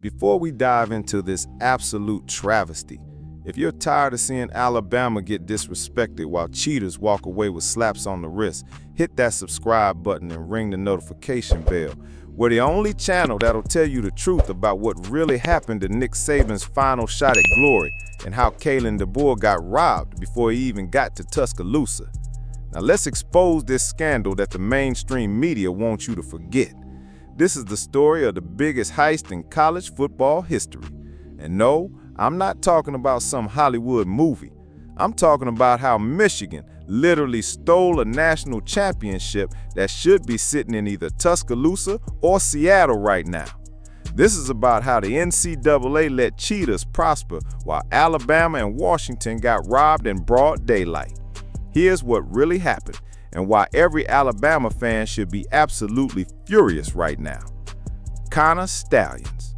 Before we dive into this absolute travesty, if you're tired of seeing Alabama get disrespected while cheaters walk away with slaps on the wrist, hit that subscribe button and ring the notification bell. We're the only channel that'll tell you the truth about what really happened to Nick Saban's final shot at glory and how Kalen DeBoer got robbed before he even got to Tuscaloosa. Now let's expose this scandal that the mainstream media wants you to forget. This is the story of the biggest heist in college football history. And no, I'm not talking about some Hollywood movie. I'm talking about how Michigan literally stole a national championship that should be sitting in either Tuscaloosa or Seattle right now. This is about how the NCAA let cheaters prosper while Alabama and Washington got robbed in broad daylight. Here's what really happened and why every Alabama fan should be absolutely furious right now. Connor Stalions.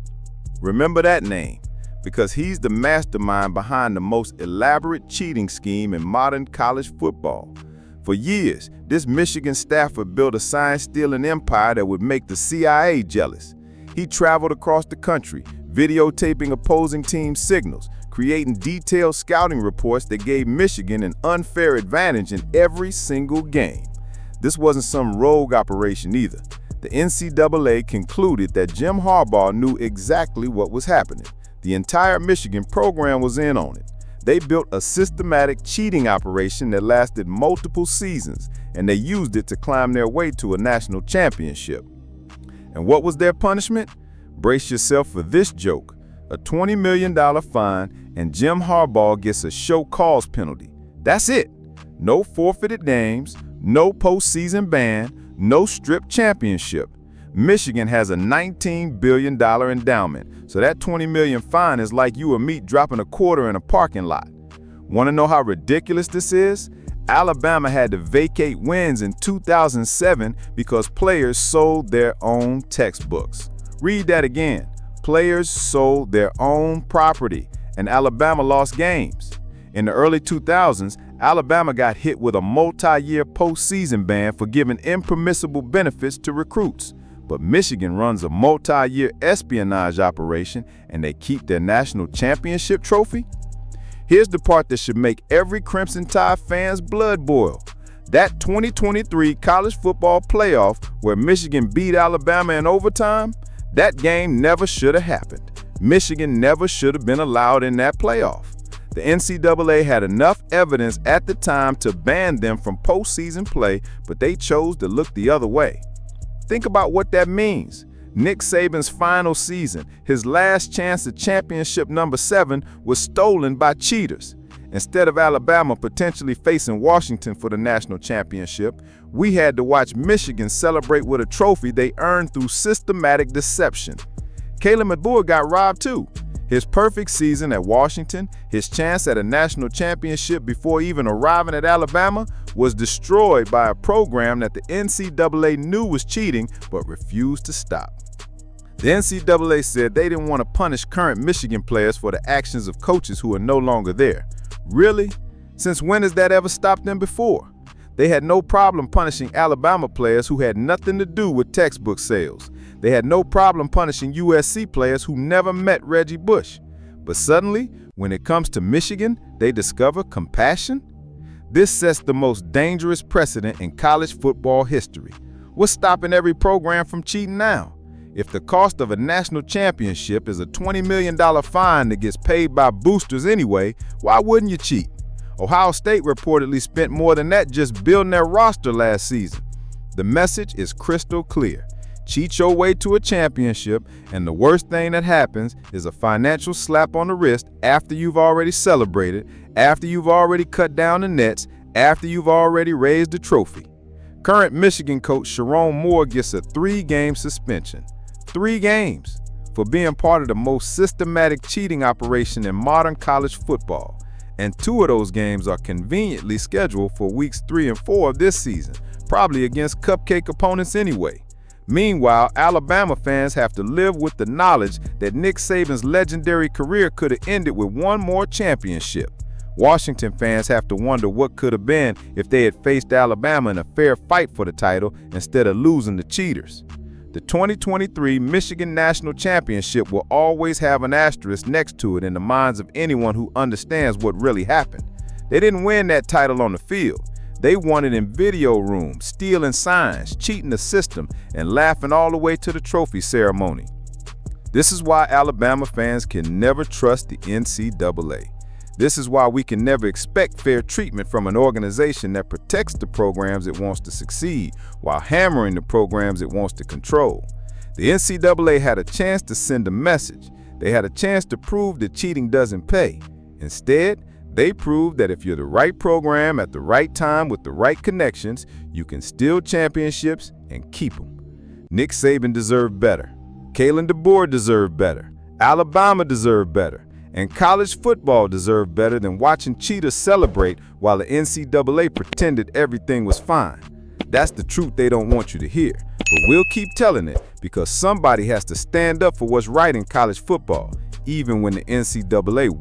Remember that name, because he's the mastermind behind the most elaborate cheating scheme in modern college football. For years, this Michigan staffer built a sign-stealing empire that would make the CIA jealous. He traveled across the country, videotaping opposing team signals, creating detailed scouting reports that gave Michigan an unfair advantage in every single game. This wasn't some rogue operation either. The NCAA concluded that Jim Harbaugh knew exactly what was happening. The entire Michigan program was in on it. They built a systematic cheating operation that lasted multiple seasons, and they used it to climb their way to a national championship. And what was their punishment? Brace yourself for this joke. A $20 million fine, and Jim Harbaugh gets a show cause penalty. That's it. No forfeited games, no postseason ban, no strip championship. Michigan has a $19 billion endowment, so that $20 million fine is like you or me dropping a quarter in a parking lot. Want to know how ridiculous this is? Alabama had to vacate wins in 2007 because players sold their own textbooks. Read that again. Players sold their own property, and Alabama lost games. In the early 2000s, Alabama got hit with a multi-year postseason ban for giving impermissible benefits to recruits. But Michigan runs a multi-year espionage operation, and they keep their national championship trophy? Here's the part that should make every Crimson Tide fan's blood boil. That 2023 college football playoff where Michigan beat Alabama in overtime, that game never should have happened. Michigan never should have been allowed in that playoff. The NCAA had enough evidence at the time to ban them from postseason play, but they chose to look the other way. Think about what that means. Nick Saban's final season, his last chance at championship number 7, was stolen by cheaters. Instead of Alabama potentially facing Washington for the national championship, we had to watch Michigan celebrate with a trophy they earned through systematic deception. Kalen DeBoer got robbed too. His perfect season at Washington, his chance at a national championship before even arriving at Alabama, was destroyed by a program that the NCAA knew was cheating but refused to stop. The NCAA said they didn't want to punish current Michigan players for the actions of coaches who are no longer there. Really? Since when has that ever stopped them before? They had no problem punishing Alabama players who had nothing to do with textbook sales. They had no problem punishing USC players who never met Reggie Bush. But suddenly, when it comes to Michigan, they discover compassion? This sets the most dangerous precedent in college football history. What's stopping every program from cheating now? If the cost of a national championship is a $20 million fine that gets paid by boosters anyway, why wouldn't you cheat? Ohio State reportedly spent more than that just building their roster last season. The message is crystal clear. Cheat your way to a championship, and the worst thing that happens is a financial slap on the wrist after you've already celebrated, after you've already cut down the nets, after you've already raised the trophy. Current Michigan coach Sharon Moore gets a 3-game suspension. 3 games for being part of the most systematic cheating operation in modern college football. And 2 of those games are conveniently scheduled for weeks 3 and 4 of this season, probably against cupcake opponents anyway. Meanwhile, Alabama fans have to live with the knowledge that Nick Saban's legendary career could have ended with one more championship. Washington fans have to wonder what could have been if they had faced Alabama in a fair fight for the title instead of losing to cheaters. The 2023 Michigan National Championship will always have an asterisk next to it in the minds of anyone who understands what really happened. They didn't win that title on the field. They won it in video rooms, stealing signs, cheating the system, and laughing all the way to the trophy ceremony. This is why Alabama fans can never trust the NCAA. This is why we can never expect fair treatment from an organization that protects the programs it wants to succeed while hammering the programs it wants to control. The NCAA had a chance to send a message. They had a chance to prove that cheating doesn't pay. Instead, they proved that if you're the right program at the right time with the right connections, you can steal championships and keep them. Nick Saban deserved better. Kalen DeBoer deserved better. Alabama deserved better. And college football deserved better than watching cheaters celebrate while the NCAA pretended everything was fine. That's the truth they don't want you to hear. But we'll keep telling it because somebody has to stand up for what's right in college football, even when the NCAA